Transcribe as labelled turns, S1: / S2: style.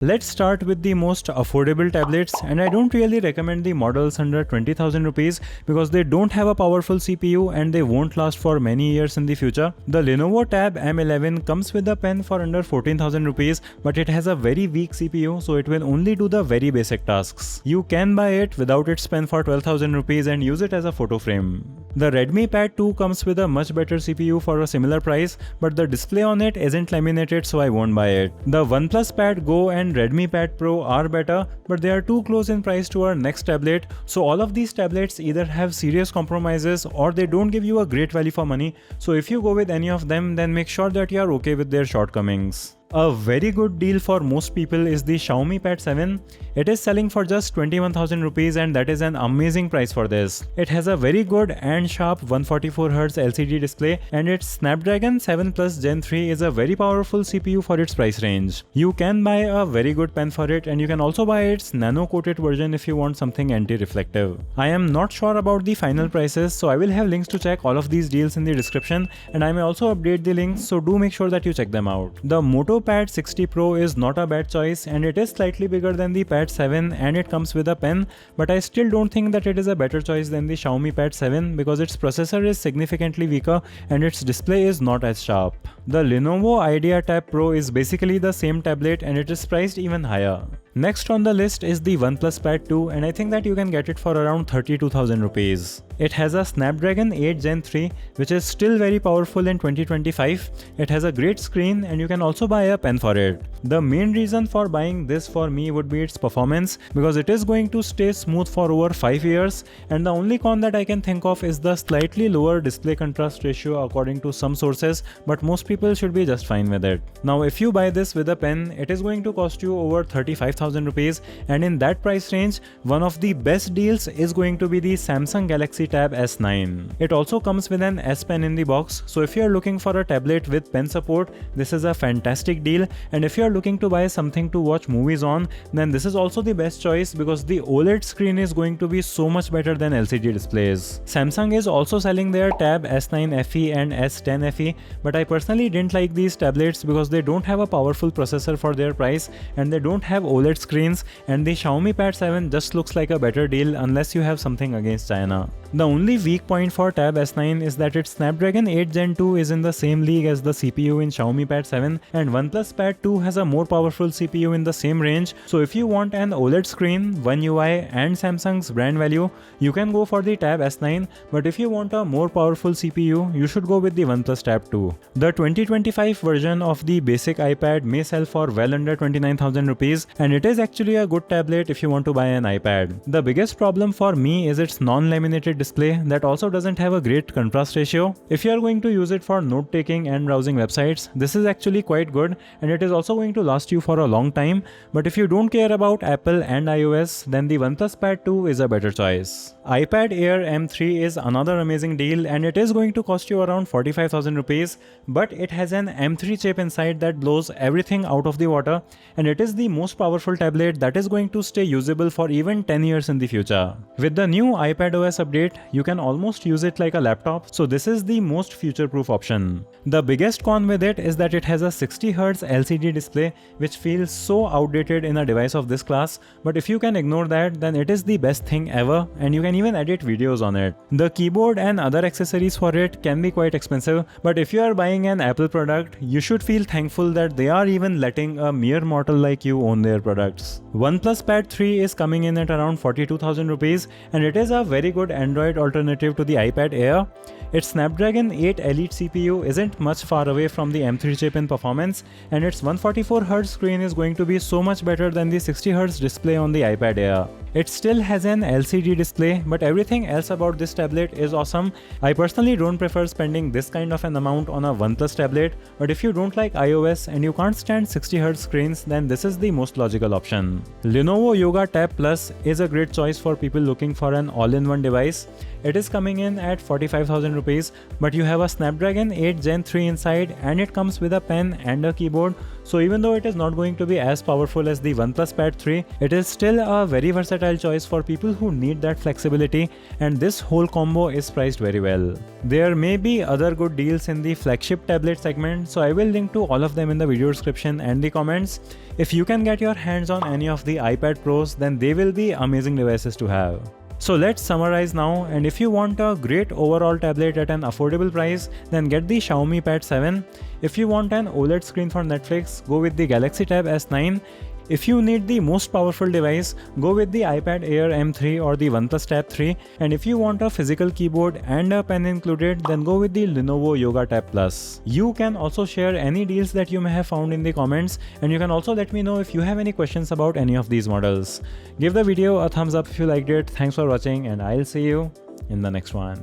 S1: Let's start with the most affordable tablets, and I don't really recommend the models under 20,000 rupees because they don't have a powerful CPU and they won't last for many years in the future. The Lenovo Tab M11 comes with a pen for under 14,000 rupees, but it has a very weak CPU, so it will only do the very basic tasks. You can buy it without its pen for 12,000 rupees and use it as a photo frame. The Redmi Pad 2 comes with a much better CPU for a similar price, but the display on it isn't laminated, so I won't buy it. The OnePlus Pad Go and Redmi Pad Pro are better, but they are too close in price to our next tablet, so all of these tablets either have serious compromises or they don't give you a great value for money. So if you go with any of them, then make sure that you are okay with their shortcomings. A very good deal for most people is the Xiaomi Pad 7. It is selling for just 21,000 rupees and that is an amazing price for this. It has a very good and sharp 144Hz LCD display and its Snapdragon 7 Plus Gen 3 is a very powerful CPU for its price range. You can buy a very good pen for it and you can also buy its nano coated version if you want something anti-reflective. I am not sure about the final prices, so I will have links to check all of these deals in the description, and I may also update the links, so do make sure that you check them out. The Moto Pad 60 Pro is not a bad choice and it is slightly bigger than the Pad 7 and it comes with a pen, but I still don't think that it is a better choice than the Xiaomi Pad 7 because its processor is significantly weaker and its display is not as sharp. The Lenovo Idea Tab Pro is basically the same tablet and it is priced even higher. Next on the list is the OnePlus Pad 2 and I think that you can get it for around 32,000 rupees. It has a Snapdragon 8 Gen 3 which is still very powerful in 2025. It has a great screen and you can also buy a pen for it. The main reason for buying this for me would be its performance because it is going to stay smooth for over 5 years, and the only con that I can think of is the slightly lower display contrast ratio according to some sources, but most people should be just fine with it. Now if you buy this with a pen, it is going to cost you over 35,000 rupees, and in that price range, one of the best deals is going to be the Samsung Galaxy Tab S9. It also comes with an S Pen in the box, so if you are looking for a tablet with pen support, this is a fantastic deal, and if you are looking to buy something to watch movies on, then this is also the best choice because the OLED screen is going to be so much better than LCD displays. Samsung is also selling their Tab S9 FE and S10 FE, but I personally didn't like these tablets because they don't have a powerful processor for their price and they don't have OLED screens, and the Xiaomi Pad 7 just looks like a better deal unless you have something against China. The only weak point for Tab S9 is that its Snapdragon 8 Gen 2 is in the same league as the CPU in Xiaomi Pad 7, and OnePlus Pad 2 has a more powerful CPU in the same range, so if you want an OLED screen, One UI and Samsung's brand value, you can go for the Tab S9, but if you want a more powerful CPU, you should go with the OnePlus Tab 2. The 2025 version of the basic iPad may sell for well under 29,000 rupees, and it is actually a good tablet if you want to buy an iPad. The biggest problem for me is its non-laminated display that also doesn't have a great contrast ratio. If you are going to use it for note taking and browsing websites, this is actually quite good and it is also going to last you for a long time, but if you don't care about Apple and iOS, then the OnePlus Pad 2 is a better choice. iPad Air M3 is another amazing deal and it is going to cost you around 45,000 rupees, but it has an M3 chip inside that blows everything out of the water, and it is the most powerful tablet that is going to stay usable for even 10 years in the future. With the new iPadOS update, you can almost use it like a laptop, so this is the most future-proof option. The biggest con with it is that it has a 60Hz LCD display which feels so outdated in a device of this class, but if you can ignore that, then it is the best thing ever and you can even edit videos on it. The keyboard and other accessories for it can be quite expensive, but if you are buying an Apple product, you should feel thankful that they are even letting a mere mortal like you own their products. OnePlus Pad 3 is coming in at around 42,000 rupees and it is a very good Android alternative to the iPad Air. Its Snapdragon 8 Elite CPU isn't much far away from the M3 chip in performance, and its 144Hz screen is going to be so much better than the 60Hz display on the iPad Air. It still has an LCD display, but everything else about this tablet is awesome. I personally don't prefer spending this kind of an amount on a OnePlus tablet, but if you don't like iOS and you can't stand 60Hz screens, then this is the most logical option. Lenovo Yoga Tab Plus is a great choice for people looking for an all-in-one device. It is coming in at 45,000 rupees, but you have a Snapdragon 8 Gen 3 inside and it comes with a pen and a keyboard, So even though it is not going to be as powerful as the OnePlus Pad 3, it is still a very versatile choice for people who need that flexibility, and this whole combo is priced very well. There may be other good deals in the flagship tablet segment, so I will link to all of them in the video description and the comments. If you can get your hands on any of the iPad Pros, then they will be amazing devices to have. So let's summarize now, and if you want a great overall tablet at an affordable price, then get the Xiaomi Pad 7. If you want an OLED screen for Netflix, go with the Galaxy Tab S9. If you need the most powerful device, go with the iPad Air M3 or the OnePlus Tab 3. And if you want a physical keyboard and a pen included, then go with the Lenovo Yoga Tab Plus. You can also share any deals that you may have found in the comments, and you can also let me know if you have any questions about any of these models. Give the video a thumbs up if you liked it. Thanks for watching, and I'll see you in the next one.